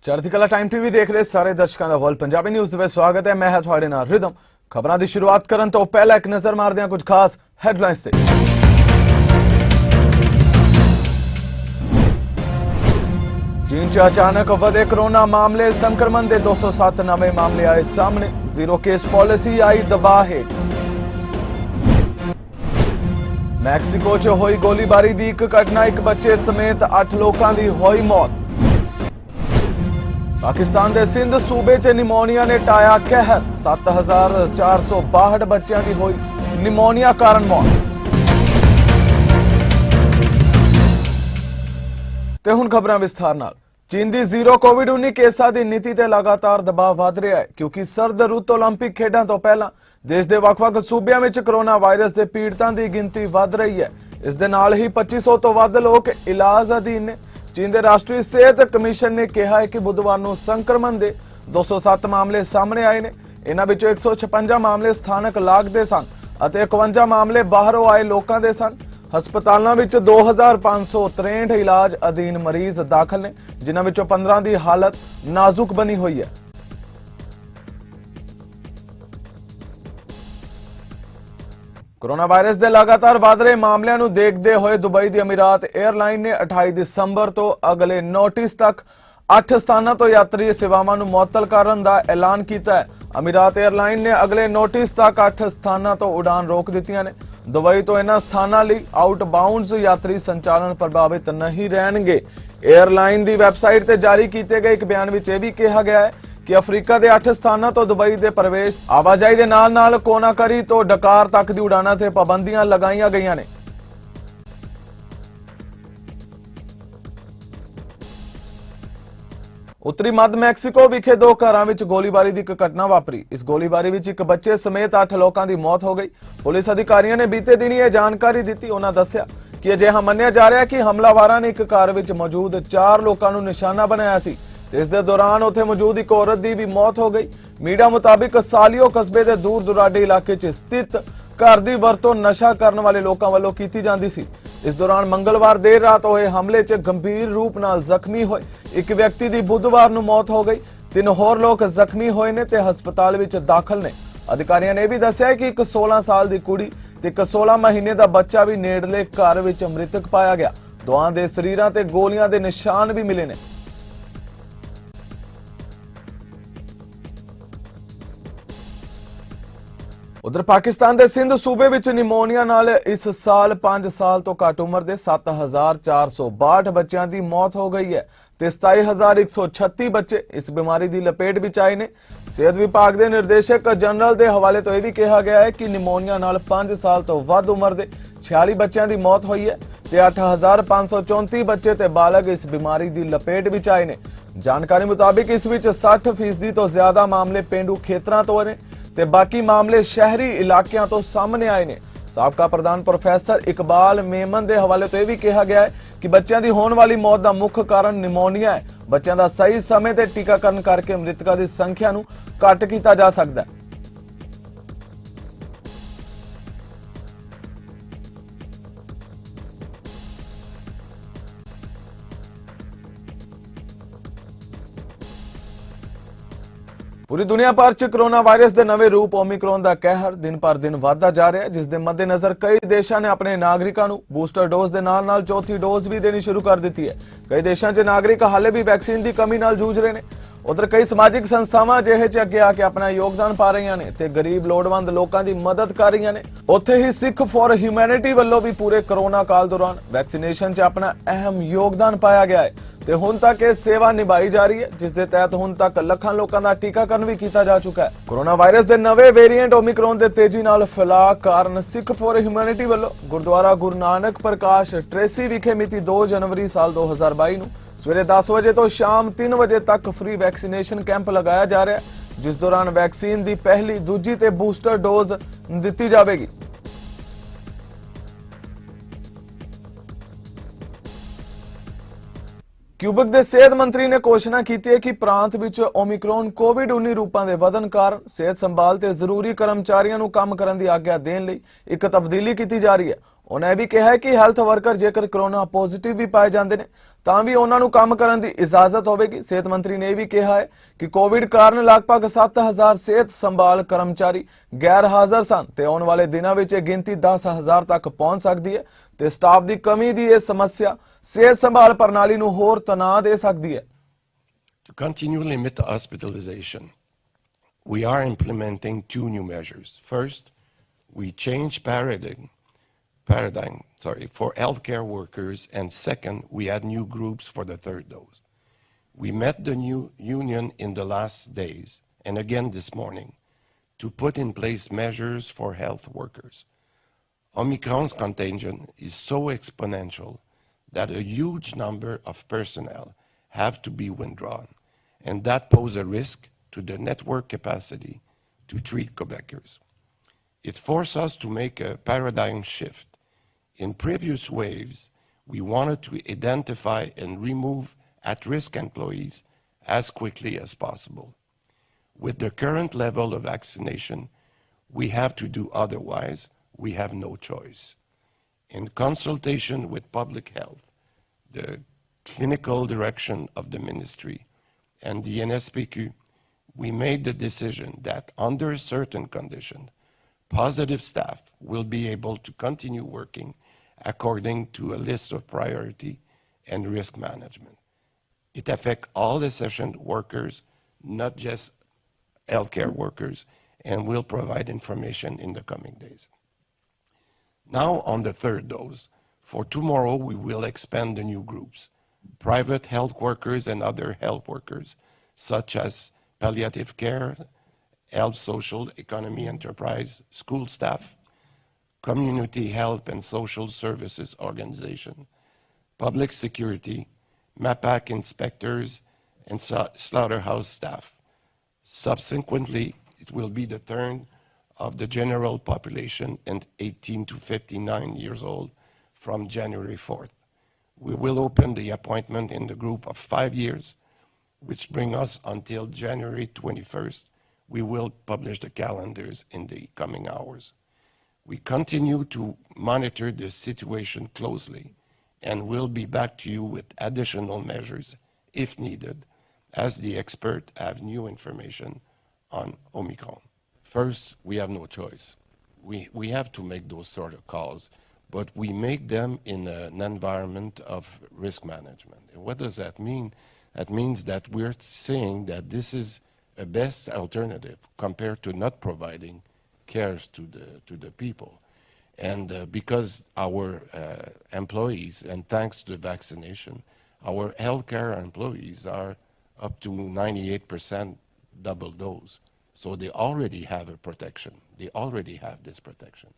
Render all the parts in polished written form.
चढ़ती कला time TV देख रहे सारे दर्शकों का वर्ल्ड पंजाबी न्यूज़ में स्वागत है। मैं है थोड़े नाल रिदम। खबरों की शुरुआत करन तो पहला एक नजर मारते हैं कुछ खास हेडलाइंस ते। चीन च अचानक वधे कोरोना मामले, संक्रमण के 207 नवे मामले आए सामने। जीरो केस पॉलिसी आई दबाव हेठ। मैक्सीको च होई गोलीबारी की एक घटना, एक बच्चे समेत 8 लोगों की होई मौत। पाकिस्तान के सिंध सूबे च निमोनिया ने टाया कहर, 7462 बच्चों की हुई निमोनिया कारण मौत। ते हुण खबरां विस्तार नाल। चीन की जीरो कोविड-19 केसां की नीति ते लगातार दबाव वध रहा है, क्योंकि सर्द रुत ओलंपिक खेडां तो पहला देश के ਵੱਖ-ਵੱਖ सूबिਆਂ ਵਿੱਚ कोरोना वायरस के पीड़ितां की गिनती वध रही है। इस दे नाल ही 2500 तो वध लोग इलाज अधीन ने। चीन के राष्ट्रीय सेहत कमीशन ने कहा है कि बुधवार को संक्रमण के 207 मामले सामने आए हैं। इन्हां विचों 156 मामले स्थानक लागदे सन अते 51 मामले बाहरों आए लोगों के सन। हस्पतालों में 2563 इलाज अधीन मरीज दाखिल ने, जिन्हां विचों 15 की हालत नाजुक बनी हुई है। कोरोना वायरस के लगातार वध रहे मामलों को देखते हुए दुबई की अमीरात एयरलाइन ने 28 दिसंबर तो अगले नोटिस तक 8 स्थानों तो यात्री सेवावां नूं मुअत्तल करन दा ऐलान किया है। अमीरात एयरलाइन ने अगले नोटिस तक 8 स्थानों तो उड़ान रोक दित्तियां ने। दुबई तो इन्हां स्थानों लई आउटबाउंड यात्री संचालन प्रभावित नहीं रहणगे। एयरलाइन की वैबसाइट ते जारी किए गए एक बयान में यह भी कहा गया है कि अफ्रीका के 8 स्थानों तो दुबई के प्रवेश आवाजाही के नाल कोनाकरी तो डकार तक की उड़ाणों से पाबंदियां लगाई गई ने। उत्तरी मध्य मैक्सीको विखे 2 घरों में गोलीबारी की एक घटना वापरी। इस गोलीबारी में एक बच्चे समेत 8 लोगों की मौत हो गई। पुलिस अधिकारियों ने बीते दिन यह जानकारी दी। उन्होंने दस्सिया कि अजिहा मन्निया जा रहा है कि हमलावारां ने एक घर में मौजूद 4 लोगों को निशाना बनाया सी। इस दे दौरान उत्थे मौजूद एक औरत की भी मौत हो गई। मीडिया मुताबिक सालियो कस्बे के दूर दुराडे इलाके च स्थित घर की वरतों नशा करने वाले लोगों वालों की जाती सी। इस दौरान मंगलवार देर रात हुए हमले च गंभीर रूप नाल जख्मी हुए एक व्यक्ति की बुधवार नूं मौत हो गई। 3 होर लोग जख्मी हुए ने ते हस्पताल विच दाखिल ने। अधिकारियों ने भी दस्सिया कि एक 16 साल की कुड़ी ते एक 16 महीने का बच्चा भी नेड़ले घर विच मृतक पाया गया। दोवां दे शरीरां ते गोलियां दे निशान भी मिले ने। उधर पाकिस्तान के सिंध सूबे विच निमोनिया नाल इस साल 5 साल तो घट उम्र के 7462 बच्चों की मौत हो गई है ते 27136 बच्चे इस बीमारी की लपेट विच आए ने। सेहत विभाग के निर्देशक जनरल के हवाले तो यह भी कहा गया है कि निमोनिया नाल 5 साल तो वध उम्र के 46 बच्चों की मौत हुई है ते 8534 बच्चे ते बालग इस बीमारी की लपेट विच आए ने। जानकारी मुताबिक इस विच 60% तो ज्यादा मामले पेंडू खेतरां तो ने ते बाकी मामले शहरी इलाकों तो सामने आए ने। साबका प्रधान प्रोफैसर इकबाल मेमन के हवाले तो यह भी कहा गया है कि बच्चों की होने वाली मौत का मुख्य कारण निमोनिया है। बच्चों का सही समय ते टीकाकरण करके मृतकों की संख्या नूं घट किया जा सकता है। पूरी दुनिया भर च कोरोना वायरस के नवे रूप ओमिक्रॉन का कहर दिन पर दिन बढ़ता जा रहा है, जिस दे मद्देनजर कई देशों ने अपने नागरिकों को बूस्टर डोज के नाल चौथी डोज भी देनी शुरू कर दी है। कई देशों च नागरिक हाले भी वैक्सीन की कमी नाल जूझ रहे हैं। उधर कई समाजिक संस्थावां अजिहे च अगे आके अपना योगदान पा रही ने ते गरीब लोड़वंद लोगों की मदद कर रही ने। उत्थे ही सिख फॉर ह्यूमैनिटी वालों भी पूरे कोरोना काल दौरान वैक्सीनेशन च अपना अहम योगदान पाया गया है ते हुण तक यह सेवा निभाई जा रही है, जिस दे तहत हुण तक लखां लोगों का टीकाकरण भी किया जा चुका है। कोरोना वायरस के नवे वेरीएंट ओमिक्रॉन के तेजी नाल फैलाव कारण सिख फॉर ह्यूमैनिटी वालों गुरुद्वारा गुरु नानक प्रकाश ट्रेसी विखे मिति 2 जनवरी साल 2022 नूं सवेरे 10 बजे तो शाम 3 बजे तक फ्री वैक्सीनेशन कैंप लगाया जा रहा है, जिस दौरान वैक्सीन की पहली, दूजी ते बूस्टर डोज दी जाएगी। क्यूबक के सेहत मंत्री ने घोषणा की है कि प्रांत विच ओमिक्रॉन कोविड-19 रूपों के वधन कारण सेहत संभाल ते जरूरी कर्मचारियों को काम करने की आग्ञा देने लई एक तब्दीली की जा रही है। उन्हें यह भी कहा है कि हैल्थ वर्कर जेकर कोरोना पॉजिटिव भी पाए जाते हैं ਤਾਂ ਵੀ ਉਹਨਾਂ ਨੂੰ ਕੰਮ ਕਰਨ ਦੀ ਇਜਾਜ਼ਤ ਹੋਵੇਗੀ। ਸਿਹਤ ਮੰਤਰੀ ਨੇ ਇਹ ਵੀ ਕਿਹਾ ਹੈ ਕਿ ਕੋਵਿਡ ਕਾਰਨ ਲਗਭਗ 7000 ਸਿਹਤ ਸੰਭਾਲ ਕਰਮਚਾਰੀ ਗੈਰ ਹਾਜ਼ਰ ਸਨ ਤੇ ਆਉਣ ਵਾਲੇ ਦਿਨਾਂ ਵਿੱਚ ਇਹ ਗਿਣਤੀ 10000 ਤੱਕ ਪਹੁੰਚ ਸਕਦੀ ਹੈ ਤੇ ਸਟਾਫ ਦੀ ਕਮੀ ਦੀ ਇਹ ਸਮੱਸਿਆ ਸਿਹਤ ਸੰਭਾਲ ਪ੍ਰਣਾਲੀ ਨੂੰ ਹੋਰ ਤਣਾਅ ਦੇ ਸਕਦੀ ਹੈ। To continue to limit the hospitalization, we are implementing two new measures. First, we change paradigm for healthcare workers, and second, we add new groups for the third dose. We met the new union in the last days and again this morning to put in place measures for health workers. Omicron's contagion is so exponential that a huge number of personnel have to be withdrawn, and that poses a risk to the network capacity to treat Quebecers. It forced us to make a paradigm shift. In previous waves, we wanted to identify and remove at-risk employees as quickly as possible. With the current level of vaccination, we have to do otherwise. We have no choice. In consultation with public health, the clinical direction of the ministry, and the NSPQ, we made the decision that under certain conditions, positive staff will be able to continue working according to a list of priority and risk management. It affects all essential workers, not just healthcare workers, and will provide information in the coming days. Now on the third dose, for tomorrow we will expand the new groups. Private health workers and other health workers, such as palliative care, health, social, economy enterprise, school staff, community health and social services organization, public security, MAPAC inspectors, and slaughterhouse staff. Subsequently, it will be the turn of the general population and 18 to 59 years old from January 4th. We will open the appointment in the group of 5 years, which bring us until January 21st. We will publish the calendars in the coming hours. We continue to monitor the situation closely and will be back to you with additional measures if needed, as the experts have new information on Omicron. First, we have no choice. We have to make those sort of calls, but we make them in an environment of risk management. And what does that mean? That means that we're saying that this is a best alternative compared to not providing cares to the people. And because our employees, and thanks to the vaccination, our healthcare employees are up to 98% double dose. So they already have a protection. They already have this protection.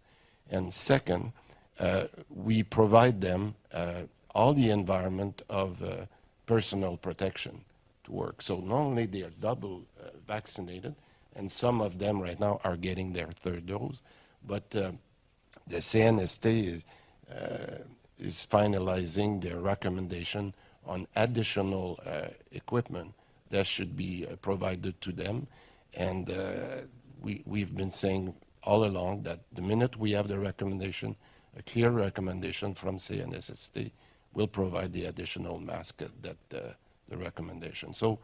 And second, we provide them all the environment of personal protection to work. So not only they are double vaccinated, and some of them right now are getting their third dose, but the CNST is finalizing their recommendation on additional equipment that should be provided to them. And we've been saying all along that the minute we have the recommendation, a clear recommendation from CNSST, will provide the additional mask that the recommendation. So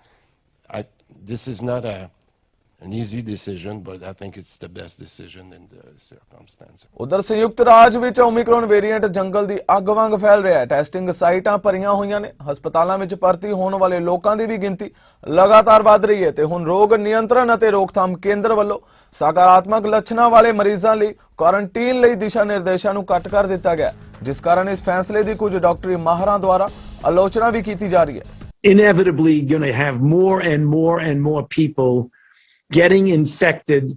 this is not an easy decision, but I think it's the best decision in the circumstances. ਉਧਰ ਸੰਯੁਕਤ ਰਾਜ ਵਿੱਚ Omicron variant ਜੰਗਲ ਦੀ ਅੱਗ ਵਾਂਗ ਫੈਲ ਰਿਹਾ ਹੈ। Testing ਸਾਈਟਾਂ ਭਰੀਆਂ ਹੋਈਆਂ ਨੇ। ਹਸਪਤਾਲਾਂ ਵਿੱਚ ਭਰਤੀ ਹੋਣ ਵਾਲੇ ਲੋਕਾਂ ਦੀ ਵੀ ਗਿਣਤੀ ਲਗਾਤਾਰ ਵਧ ਰਹੀ ਹੈ ਤੇ ਹੁਣ ਰੋਗ ਨਿਯੰਤਰਣ ਅਤੇ ਰੋਕਥਾਮ ਕੇਂਦਰ ਵੱਲੋਂ ਸਕਾਰਾਤਮਕ ਲੱਛਣਾਂ ਵਾਲੇ ਮਰੀਜ਼ਾਂ ਲਈ ਕੁਆਰੰਟਾਈਨ ਲਈ ਦਿਸ਼ਾ ਨਿਰਦੇਸ਼ਾਂ ਨੂੰ ਕੱਟ ਕਰ ਦਿੱਤਾ ਗਿਆ, ਜਿਸ ਕਾਰਨ ਇਸ ਫੈਸਲੇ ਦੀ ਕੁਝ ਡਾਕਟਰੀ ਮਾਹਰਾਂ ਦੁਆਰਾ ਆਲੋਚਨਾ ਵੀ ਕੀਤੀ ਜਾ ਰਹੀ ਹੈ। Inevitably going to have more and more people getting infected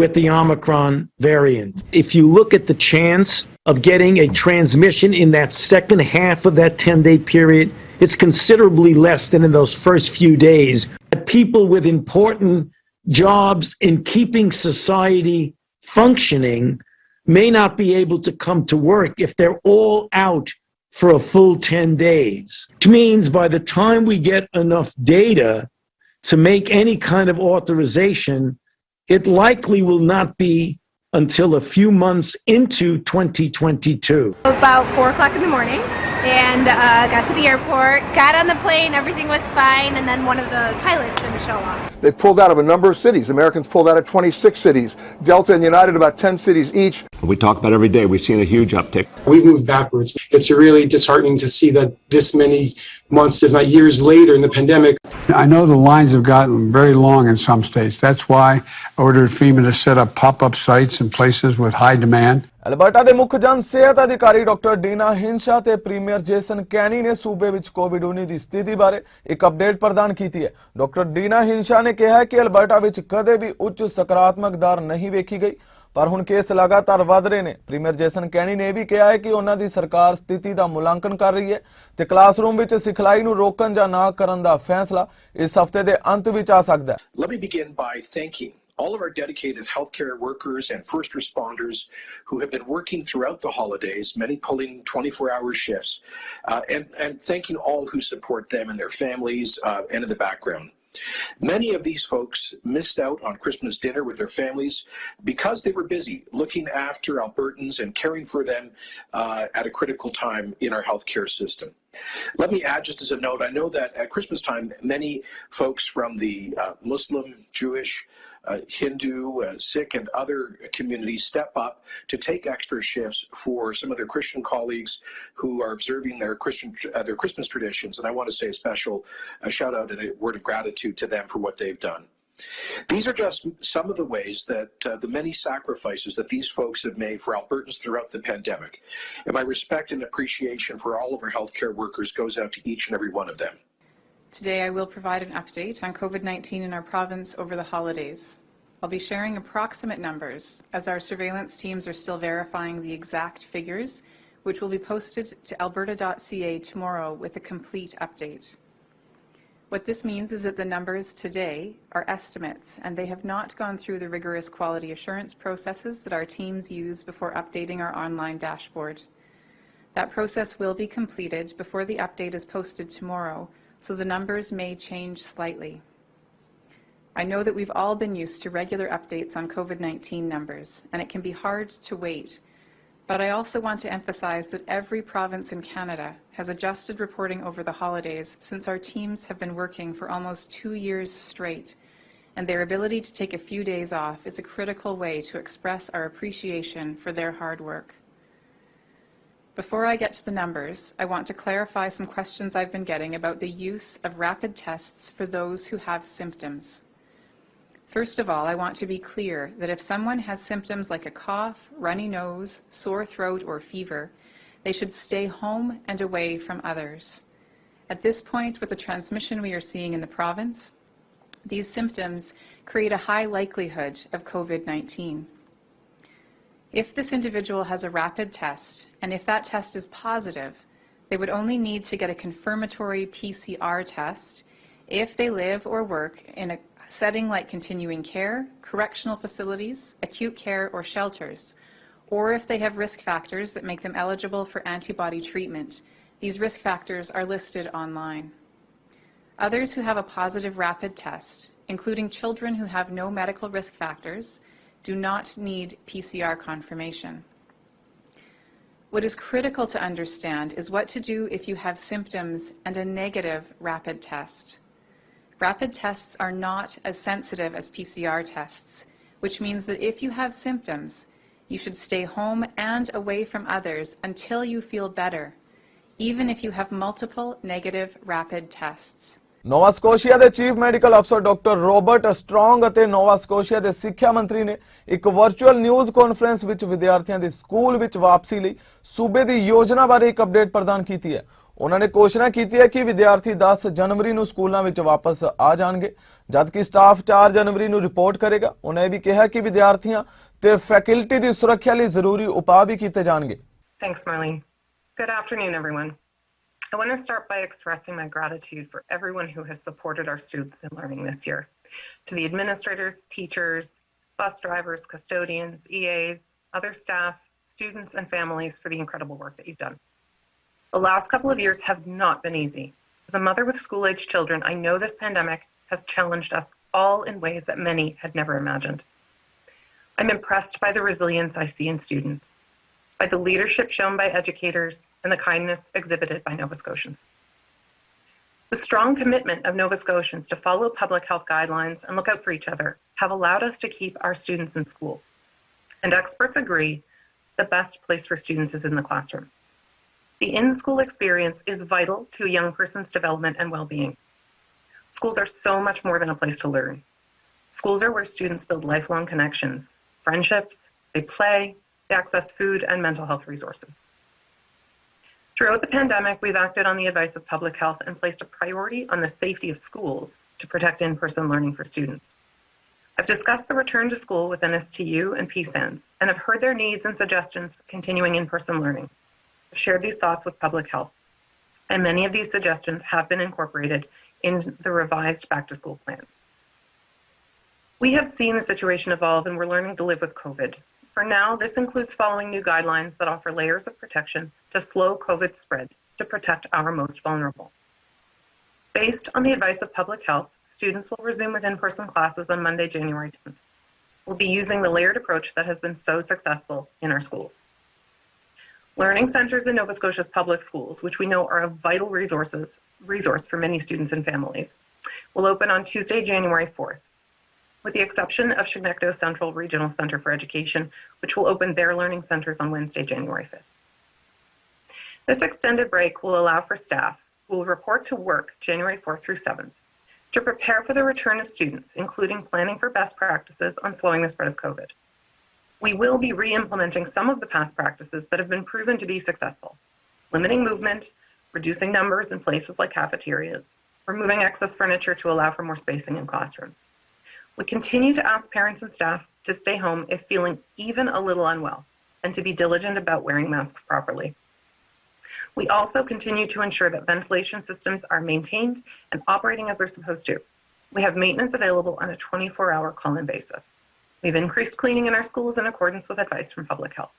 with the Omicron variant. If you look at the chance of getting a transmission in that second half of that 10-day period, it's considerably less than in those first few days. People with important jobs in keeping society functioning may not be able to come to work if they're all out for a full 10 days, which means by the time we get enough data to make any kind of authorization, it likely will not be until a few months into 2022. About 4 o'clock in the morning, and got to the airport, got on the plane, everything was fine, and then one of the pilots didn't show up. They pulled out of a number of cities. Americans pulled out of 26 cities. Delta and United about 10 cities each. We talk about every day. We've seen a huge uptick. We've moved backwards. It's really disheartening to see that this many months, if not years later in the pandemic. I know the lines have gotten very long in some states. That's why I ordered FEMA to set up pop-up sites in places with high demand. Alberta ਦੇ ਮੁੱਖ ਜਨ ਸਿਹਤ ਅਧਿਕਾਰੀ doctor ਡੀਨਾ ਹਿੰਸ਼ਾ ਤੇ premier Jason ਕੈਨੀ ਨੇ ਸੂਬੇ ਵਿੱਚ ਕੋਵਿਡ-19 ਦੀ ਸਥਿਤੀ ਬਾਰੇ ਇੱਕ ਅਪਡੇਟ ਪ੍ਰਦਾਨ ਕੀਤੀ ਹੈ। ਡਾਕਟਰ ਡੀਨਾ ਹਿੰਸ਼ਾ ਨੇ ਕਿਹਾ ਕਿ ਅਲਬਰਟਾ ਵਿੱਚ ਕਦੇ ਵੀ ਉੱਚ ਸਕਾਰਾਤਮਕ ਦਰ ਨਹੀਂ ਵੇਖੀ ਗਈ, ਪਰ ਹੁਣ ਕੇਸ ਲਗਾਤਾਰ ਵਧ ਰਹੇ ਨੇ। ਪ੍ਰੀਮੀਅਰ ਜੇਸਨ ਕੈਨੀ ਨੇ ਇਹ ਵੀ ਕਿਹਾ ਹੈ ਕਿ ਉਹਨਾਂ ਦੀ ਸਰਕਾਰ ਸਥਿਤੀ ਦਾ ਮੁਲਾਂਕਣ ਕਰ ਰਹੀ ਹੈ ਤੇ ਕਲਾਸਰੂਮ ਵਿੱਚ ਸਿਖਲਾਈ ਨੂੰ ਰੋਕਣ ਜਾਂ ਨਾ ਕਰਨ ਦਾ ਫੈਸਲਾ ਇਸ ਹਫ਼ਤੇ ਦੇ ਅੰਤ ਵਿੱਚ ਆ ਸਕਦਾ ਹੈ। Let me begin by thanking all of our dedicated healthcare workers and first responders who have been working throughout the holidays, many pulling 24-hour shifts, and thanking all who support them and their families and in the background. Many of these folks missed out on Christmas dinner with their families because they were busy looking after Albertans and caring for them at a critical time in our healthcare system. Let me add just as a note, I know that at Christmas time, many folks from the Muslim, Jewish, Hindu, Sikh, and other communities step up to take extra shifts for some of their Christian colleagues who are observing their Christmas traditions. And I want to say a special shout out and a word of gratitude to them for what they've done. These are just some of the ways that the many sacrifices that these folks have made for Albertans throughout the pandemic. And my respect and appreciation for all of our healthcare workers goes out to each and every one of them. Today I will provide an update on COVID-19 in our province over the holidays. I'll be sharing approximate numbers as our surveillance teams are still verifying the exact figures, which will be posted to alberta.ca tomorrow with a complete update. What this means is that the numbers today are estimates, and they have not gone through the rigorous quality assurance processes that our teams use before updating our online dashboard. That process will be completed before the update is posted tomorrow, so the numbers may change slightly. I know that we've all been used to regular updates on COVID-19 numbers, and it can be hard to wait. But I also want to emphasize that every province in Canada has adjusted reporting over the holidays since our teams have been working for almost 2 years straight, and their ability to take a few days off is a critical way to express our appreciation for their hard work. Before I get to the numbers, I want to clarify some questions I've been getting about the use of rapid tests for those who have symptoms. First of all, I want to be clear that if someone has symptoms like a cough, runny nose, sore throat, or fever, they should stay home and away from others. At this point, with the transmission we are seeing in the province, these symptoms create a high likelihood of COVID-19. If this individual has a rapid test, and if that test is positive, they would only need to get a confirmatory PCR test if they live or work in a setting like continuing care, correctional facilities, acute care, or shelters, or if they have risk factors that make them eligible for antibody treatment. These risk factors are listed online. Others who have a positive rapid test, including children who have no medical risk factors, do not need PCR confirmation. What is critical to understand is what to do if you have symptoms and a negative rapid test. Rapid tests are not as sensitive as PCR tests, which means that if you have symptoms, you should stay home and away from others until you feel better, even if you have multiple negative rapid tests. Nova Scotia ਦੇ chief medical ਅਫਸਰ doctor Robert strong ਅਤੇ ਨੋਵਾ Scotia ਦੇ ਸਿੱਖਿਆ ਮੰਤਰੀ ਨੇ ਇੱਕ virtual news conference ਵਿੱਚ ਵਿਦਿਆਰਥੀਆਂ ਦੀ ਸਕੂਲ ਵਿੱਚ ਵਾਪਸੀ ਲਈ ਸੂਬੇ ਦੀ ਯੋਜਨਾ ਬਾਰੇ ਇੱਕ ਅਪਡੇਟ ਪ੍ਰਦਾਨ ਕੀਤੀ ਹੈ। ਉਹਨਾਂ ਨੇ ਘੋਸ਼ਣਾ ਕੀਤੀ ਹੈ ਕਿ ਵਿਦਿਆਰਥੀ 10 ਜਨਵਰੀ ਨੂੰ ਸਕੂਲਾਂ ਵਿੱਚ ਵਾਪਸ ਆ ਜਾਣਗੇ, ਜਦਕਿ ਸਟਾਫ 4 ਜਨਵਰੀ ਨੂੰ ਰਿਪੋਰਟ ਕਰੇਗਾ। ਉਹਨਾਂ ਇਹ ਵੀ ਕਿਹਾ ਕਿ ਵਿਦਿਆਰਥੀਆਂ ਤੇ ਫੈਕਲਟੀ ਦੀ ਸੁਰੱਖਿਆ ਲਈ ਜ਼ਰੂਰੀ ਉਪਾਅ ਵੀ ਕੀਤੇ ਜਾਣਗੇ। Thanks, Marlene. Good afternoon, everyone. I want to start by expressing my gratitude for everyone who has supported our students in learning this year. To the administrators, teachers, bus drivers, custodians, EAs, other staff, students, and families for the incredible work that you've done. The last couple of years have not been easy. As a mother with school-age children, I know this pandemic has challenged us all in ways that many had never imagined. I'm impressed by the resilience I see in students, by the leadership shown by educators, and the kindness exhibited by Nova Scotians. The strong commitment of Nova Scotians to follow public health guidelines and look out for each other have allowed us to keep our students in school. And experts agree the best place for students is in the classroom. The in-school experience is vital to a young person's development and well-being. Schools are so much more than a place to learn. Schools are where students build lifelong connections, friendships, they play, they access food and mental health resources. Throughout the pandemic, we've acted on the advice of public health and placed a priority on the safety of schools to protect in-person learning for students. I've discussed the return to school with NSTU and PSANS and have heard their needs and suggestions for continuing in-person learning. I've shared these thoughts with public health, and many of these suggestions have been incorporated in the revised back-to-school plans. We have seen the situation evolve and we're learning to live with COVID. For now, this includes following new guidelines that offer layers of protection to slow COVID spread to protect our most vulnerable. Based on the advice of public health, students will resume with in-person classes on Monday, January 10th. We'll be using the layered approach that has been so successful in our schools. Learning centers in Nova Scotia's public schools, which we know are a vital resource for many students and families, will open on Tuesday, January 4th. With the exception of Chignecto Central Regional Centre for Education, which will open their learning centres on Wednesday, January 5th. This extended break will allow for staff who will report to work January 4th through 7th to prepare for the return of students, including planning for best practices on slowing the spread of COVID. We will be re-implementing some of the past practices that have been proven to be successful, limiting movement, reducing numbers in places like cafeterias, removing excess furniture to allow for more spacing in classrooms. We continue to ask parents and staff to stay home if feeling even a little unwell and to be diligent about wearing masks properly. We also continue to ensure that ventilation systems are maintained and operating as they're supposed to. We have maintenance available on a 24-hour call-in basis. We've increased cleaning in our schools in accordance with advice from public health.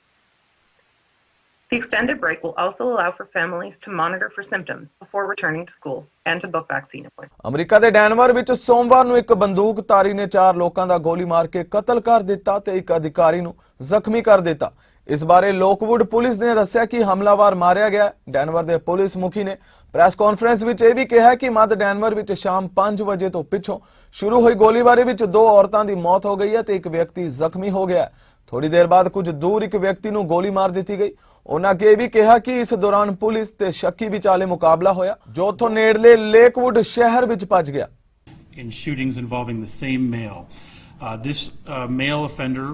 The extended break will also allow for families to monitor for symptoms before returning to school and to book vaccine appointments. America ਦੇ Denver ਵਿੱਚ ਸੋਮਵਾਰ ਨੂੰ ਇੱਕ ਬੰਦੂਕਧਾਰੀ ਨੇ 4 ਲੋਕਾਂ ਦਾ ਗੋਲੀ ਮਾਰ ਕੇ ਕਤਲ ਕਰ ਦਿੱਤਾ ਤੇ ਇੱਕ ਅਧਿਕਾਰੀ ਨੂੰ ਜ਼ਖਮੀ ਕਰ ਦਿੱਤਾ। ਇਸ ਬਾਰੇ ਲੋਕਵੁੱਡ ਪੁਲਿਸ ਨੇ ਦੱਸਿਆ ਕਿ ਹਮਲਾਵਰ ਮਾਰਿਆ ਗਿਆ। ਡੈਨਵਰ ਦੇ ਪੁਲਿਸ ਮੁਖੀ ਨੇ ਪ੍ਰੈਸ ਕਾਨਫਰੰਸ ਵਿੱਚ ਇਹ ਵੀ ਕਿਹਾ ਕਿ ਮੱਧ ਡੈਨਵਰ ਵਿੱਚ ਸ਼ਾਮ 5 ਵਜੇ ਤੋਂ ਪਿੱਛੋਂ ਸ਼ੁਰੂ ਹੋਈ ਗੋਲੀਬਾਰੀ ਵਿੱਚ 2 ਔਰਤਾਂ ਦੀ ਮੌਤ ਹੋ ਗਈ ਹੈ ਤੇ ਇੱਕ ਵਿਅਕਤੀ ਜ਼ਖਮੀ ਹੋ ਗਿਆ। ਥੋੜੀ ਦੇਰ ਬਾਅਦ ਕੁਝ ਦੂਰ ਇੱਕ ਵਿਅਕਤੀ ਨੂੰ ਗੋਲੀ ਮਾਰ ਦਿੱਤੀ ਗਈ। ਉਹਨਾਂ ਅੱਗੇ ਵੀ ਕਿਹਾ ਕਿ ਇਸ ਦੌਰਾਨ ਪੁਲਿਸ ਤੇ ਸ਼ੱਕੀ ਵਿਚਾਲੇ ਮੁਕਾਬਲਾ ਹੋਇਆ ਜੋ ਉੱਥੋਂ ਨੇੜਲੇ ਲੇਕਵੁੱਡ ਸ਼ਹਿਰ ਵਿੱਚ ਭੱਜ ਗਿਆ। In shootings involving the same male. This male offender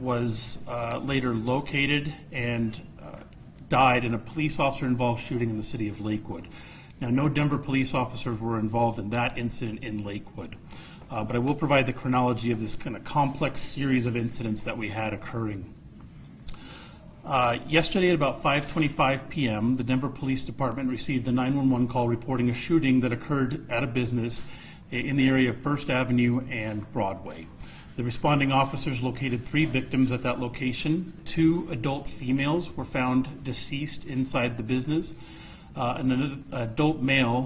was later located and died in a police officer involved shooting in the city of Lakewood. Now, no Denver police officers were involved in that incident in Lakewood, but I will provide the chronology of this kind of complex series of incidents that we had occurring. Yesterday at about 5:25 p.m., the Denver Police Department received a 911 call reporting a shooting that occurred at a business in the area of First Avenue and Broadway. The responding officers located 3 victims at that location. 2 adult females were found deceased inside the business. An adult male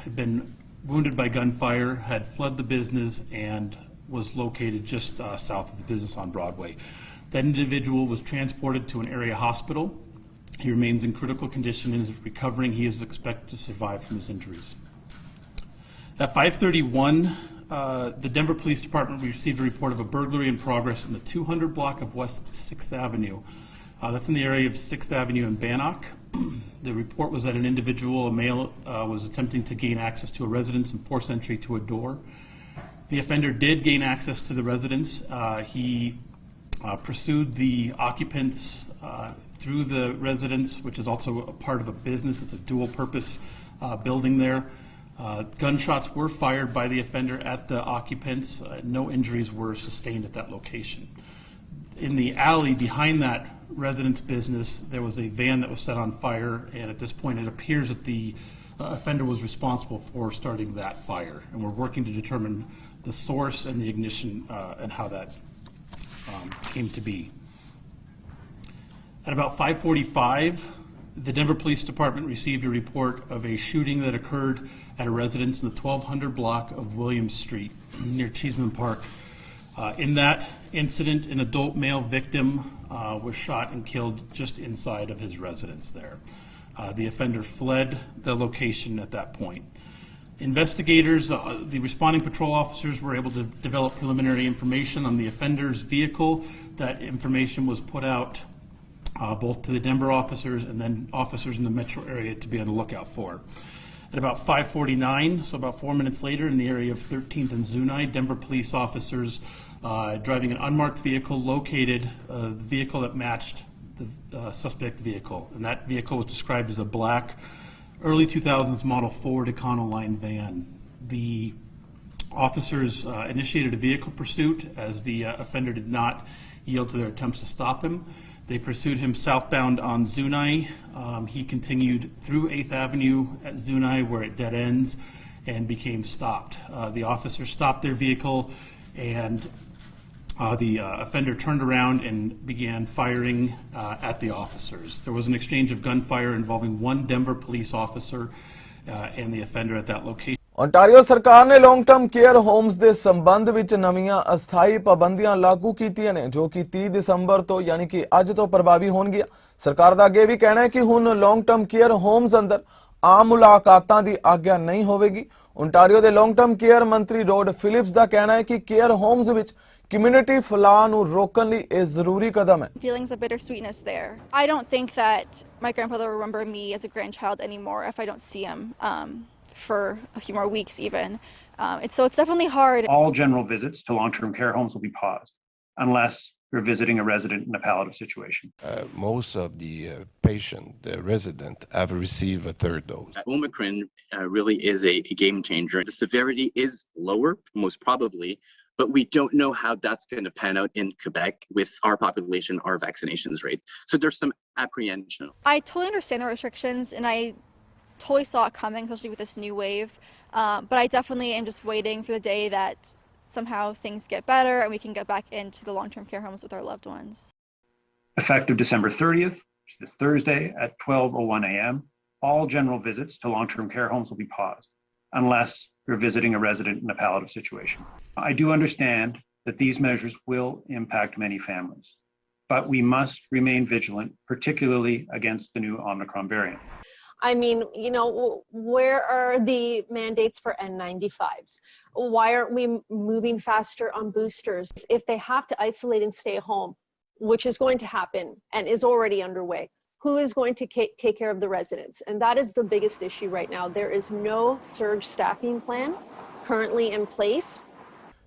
had been wounded by gunfire, had fled the business, and was located just south of the business on Broadway. That individual was transported to an area hospital. He remains in critical condition and is recovering. He is expected to survive from his injuries. At 5:31, the Denver Police Department received a report of a burglary in progress in the 200 block of West 6th Avenue. That's in the area of 6th Avenue and Bannock. The report was that an individual, a male, was attempting to gain access to a residence and force entry to a door. The offender did gain access to the residence. He pursued the occupants through the residence, which is also a part of a business. It's a dual-purpose building there. Gunshots were fired by the offender at the occupants. No injuries were sustained at that location. In the alley behind that residence business, there was a van that was set on fire, and at this point it appears that the offender was responsible for starting that fire. And we're working to determine the source and the ignition and how that came to be. At about 5:45, the Denver Police Department received a report of a shooting that occurred at a residence in the 1200 block of Williams Street near Cheeseman Park. In that incident, an adult male victim was shot and killed just inside of his residence there. The offender fled the location at that point. Investigators, the responding patrol officers were able to develop preliminary information on the offender's vehicle. That information was put out both to the Denver officers and then officers in the metro area to be on the lookout for. At about 5:49, so about 4 minutes later, in the area of 13th and Zunai, Denver police officers driving an unmarked vehicle located the vehicle that matched the suspect vehicle. And that vehicle was described as a black, early 2000s model Ford Econoline van. The officers initiated a vehicle pursuit as the offender did not yield to their attempts to stop him. They pursued him southbound on Zunai. He continued through 8th Avenue at Zunai where it dead ends and became stopped. The officers stopped their vehicle and the offender turned around and began firing at the officers. There was an exchange of gunfire involving one Denver police officer and the offender at that location. Ontario सरकार ने long term care homes ਦੇ ਸੰਬੰਧ ਵਿੱਚ ਨਵੀਆਂ ਅਸਥਾਈ ਪਾਬੰਦੀਆਂ ਲਾਗੂ ਕੀਤੀਆਂ ਨੇ ਜੋ ਕਿ 30 ਦਸੰਬਰ ਤੋਂ ਯਾਨੀ ਕਿ ਅੱਜ ਤੋਂ ਪ੍ਰਭਾਵੀ ਹੋਣਗੀਆਂ। ਸਰਕਾਰ ਦਾ ਅੱਗੇ ਵੀ ਕਹਿਣਾ ਹੈ ਕਿ ਹੁਣ ਲੌਂਗ ਟਰਮ ਕੇਅਰ ਹੋਮਸ ਅੰਦਰ ਆਮ ਮੁਲਾਕਾਤਾਂ ਦੀ ਆਗਿਆ ਨਹੀਂ ਹੋਵੇਗੀ। ओंटारियो ਦੇ ਲੌਂਗ ਟਰਮ ਕੇਅਰ ਮੰਤਰੀ ਰੋਡ ਫਿਲਿਪਸ ਦਾ ਕਹਿਣਾ ਹੈ ਕਿ ਕੇਅਰ ਹੋਮਸ ਵਿੱਚ community ਫੈਲਾਅ ਨੂੰ ਰੋਕਣ ਲਈ ਇਹ ਜ਼ਰੂਰੀ ਕਦਮ ਹੈ। Feelings of bittersweetness there. I don't think that my grandfather will remember me as a grandchild anymore if I don't see him for a few more weeks even. So it's definitely hard. All general visits to long-term care homes will be paused unless you're visiting a resident in a palliative situation. Most of the the resident, have received a third dose. Omicron really is a game changer. The severity is lower, most probably, but we don't know how that's going to pan out in Quebec with our population, our vaccinations rate. So there's some apprehension. I totally understand the restrictions, and I totally saw it coming, especially with this new wave. But I definitely am just waiting for the day that somehow things get better and we can get back into the long-term care homes with our loved ones. Effective December 30th, which is this Thursday at 12:01 a.m., all general visits to long-term care homes will be paused unless you're visiting a resident in a palliative situation. I do understand that these measures will impact many families, but we must remain vigilant, particularly against the new Omicron variant. I mean, you know, where are the mandates for N95s? Why aren't we moving faster on boosters? If they have to isolate and stay home, which is going to happen and is already underway, who is going to take care of the residents? And that is the biggest issue right now. There is no surge staffing plan currently in place.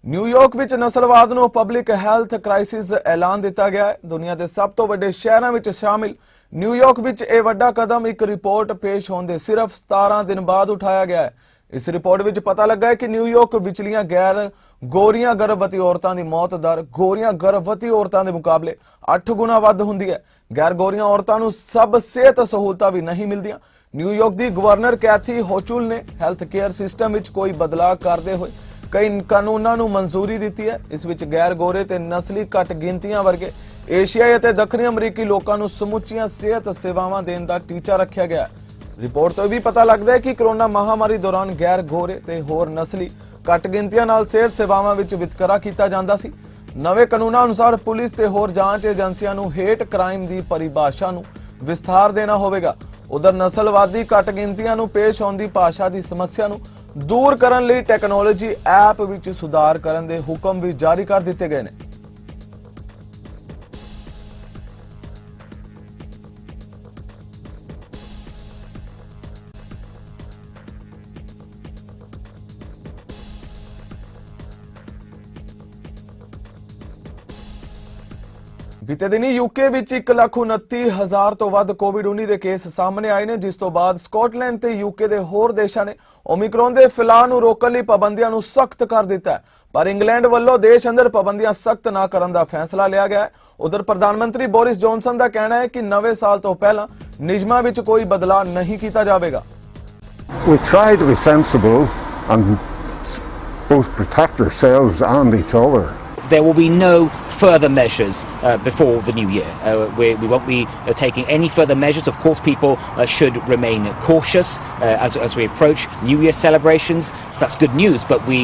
New York ਵਿੱਚ ਨਸਲਵਾਦ ਨੂੰ public health crisis ਐਲਾਨ ਦਿੱਤਾ ਗਿਆ ਹੈ। ਦੁਨੀਆ ਦੇ ਸਭ ਤੋਂ ਵੱਡੇ ਸ਼ਹਿਰਾਂ ਵਿੱਚ ਸ਼ਾਮਿਲ ਨਿਊਯਾਰਕ ਵਿੱਚ ਇਹ ਵੱਡਾ ਕਦਮ ਇੱਕ ਰਿਪੋਰਟ ਪੇਸ਼ ਹੋਣ ਦੇ ਸਿਰਫ 17 ਦਿਨ ਬਾਅਦ ਉਠਾਇਆ ਗਿਆ ਹੈ। ਇਸ ਰਿਪੋਰਟ ਵਿੱਚ ਪਤਾ ਲੱਗਾ ਹੈ ਕਿ ਨਿਊਯਾਰਕ ਵਿਚਲੀਆਂ ਗੈਰ ਗੋਰੀਆਂ ਗਰਭਵਤੀ ਔਰਤਾਂ ਦੀ ਮੌਤ ਦਰ ਗੋਰੀਆਂ ਗਰਭਵਤੀ ਔਰਤਾਂ ਦੇ ਮੁਕਾਬਲੇ 8 ਗੁਣਾ ਵੱਧ ਹੁੰਦੀ ਹੈ। ਗੈਰ ਗੋਰੀਆਂ ਔਰਤਾਂ ਨੂੰ ਸਭ ਸਿਹਤ ਸਹੂਲਤਾਂ ਵੀ ਨਹੀਂ ਮਿਲਦੀਆਂ। ਨਿਊਯਾਰਕ ਦੀ ਗਵਰਨਰ ਕੈਥੀ ਹੋਚੁਲ ਨੇ ਹੈਲਥ ਕੇਅਰ ਸਿਸਟਮ ਵਿੱਚ ਕੋਈ ਬਦਲਾਅ ਕਰਦੇ ਹੋਏ ਕਈ ਕਾਨੂੰਨਾਂ ਨੂੰ ਮਨਜ਼ੂਰੀ ਦਿੱਤੀ ਹੈ। ਇਸ ਵਿੱਚ ਗੈਰ ਗੋਰੇ ਤੇ ਨਸਲੀ ਘੱਟ ਗਿਣਤੀਆਂ ਵਰਗੇ ਏਸ਼ੀਆਈ ਅਤੇ ਦੱਖਣੀ ਅਮਰੀਕੀ ਲੋਕਾਂ ਨੂੰ ਸਮੁੱਚੀਆਂ ਸਿਹਤ ਸੇਵਾਵਾਂ ਦੇਣ ਦਾ ਟੀਚਾ ਰੱਖਿਆ ਗਿਆ ਹੈ। ਰਿਪੋਰਟ ਤੋਂ ਵੀ ਪਤਾ ਲੱਗਦਾ ਹੈ ਕਿ ਕੋਰੋਨਾ ਮਹਾਮਾਰੀ ਦੌਰਾਨ ਗੈਰ ਗੋਰੇ ਤੇ ਹੋਰ ਨਸਲੀ ਘੱਟ ਗਿਣਤੀਆਂ ਨਾਲ ਸਿਹਤ ਸੇਵਾਵਾਂ ਵਿੱਚ ਵਿਤਕਰਾ ਕੀਤਾ ਜਾਂਦਾ ਸੀ। ਨਵੇਂ ਕਾਨੂੰਨਾਂ ਅਨੁਸਾਰ ਪੁਲਿਸ ਤੇ ਹੋਰ ਜਾਂਚ ਏਜੰਸੀਆਂ ਨੂੰ ਹੇਟ ਕ੍ਰਾਈਮ ਦੀ ਪਰਿਭਾਸ਼ਾ ਨੂੰ ਵਿਸਥਾਰ ਦੇਣਾ ਹੋਵੇਗਾ। ਉਧਰ ਨਸਲਵਾਦੀ ਘੱਟ ਗਿਣਤੀਆਂ ਨੂੰ ਪੇਸ਼ ਆਉਣ ਦੀ ਭਾਸ਼ਾ ਦੀ ਸਮੱਸਿਆ ਨੂੰ ਦੂਰ ਕਰਨ ਲਈ ਟੈਕਨੋਲੋਜੀ ਐਪ ਵਿੱਚ ਸੁਧਾਰ ਕਰਨ ਦੇ ਹੁਕਮ ਵੀ ਜਾਰੀ ਕਰ ਦਿੱਤੇ ਗਏ ਨੇ। बीते दिन यूके विच 1,29,000 तो वध कोविड-19 के केस सामने आए ने, जिस तो बाद स्कॉटलैंड ते यूके दे होर देशां ने ओमिक्रॉन दे फैलाव नूं रोकण लई पाबंदियां नूं सख्त कर दिता है। पर इंग्लैंड वल्लों देश अंदर पाबंदियां सख्त ना करन दा फैसला लिया गया है। उधर प्रधानमंत्री बोरिस जॉनसन का कहना है कि नवे साल तो पहला नियमां विच कोई बदलाव नहीं किया जाएगा। We try to be sensible and both protect ourselves and each other. there will be no further measures before the new year. We won't be taking any further measures. Of course, people should remain cautious as we approach New Year celebrations. That's good news, but we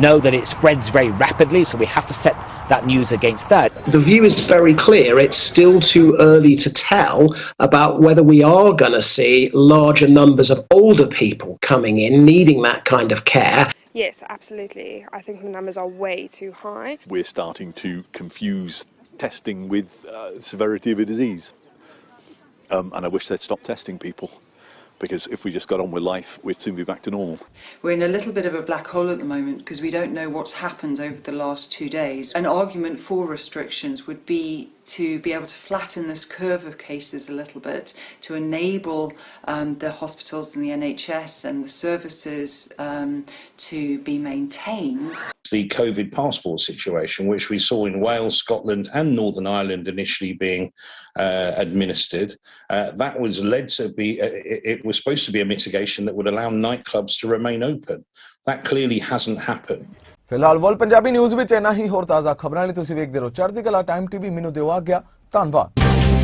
know that it spreads very rapidly, so we have to set that news against that. The view is very clear. It's still too early to tell about whether we are going to see larger numbers of older people coming in, needing that kind of care. Yes, absolutely. I think the numbers are way too high. We're starting to confuse testing with severity of a disease. And I wish they'd stop testing people, because if we just got on with life, we'd soon be back to normal. We're in a little bit of a black hole at the moment because we don't know what's happened over the last 2 days. An argument for restrictions would be to be able to flatten this curve of cases a little bit, to enable the hospitals and the NHS and the services to be maintained. The COVID passport situation, which we saw in Wales, Scotland and Northern Ireland initially being administered, that was led to be, it was supposed to be a mitigation that would allow nightclubs to remain open. That clearly hasn't happened. ਫਿਲਹਾਲ world Punjabi news ਵਿੱਚ ਇੰਨਾ ਹੀ। ਹੋਰ ਤਾਜ਼ਾ ਖਬਰਾਂ ਲਈ ਤੁਸੀਂ ਵੇਖਦੇ ਰਹੋ ਚੜ੍ਹਦੀ ਕਲਾ ਟਾਈਮ ਟੀਵੀ। ਮੈਨੂੰ ਦਿਓ ਆਗਿਆ। ਧੰਨਵਾਦ।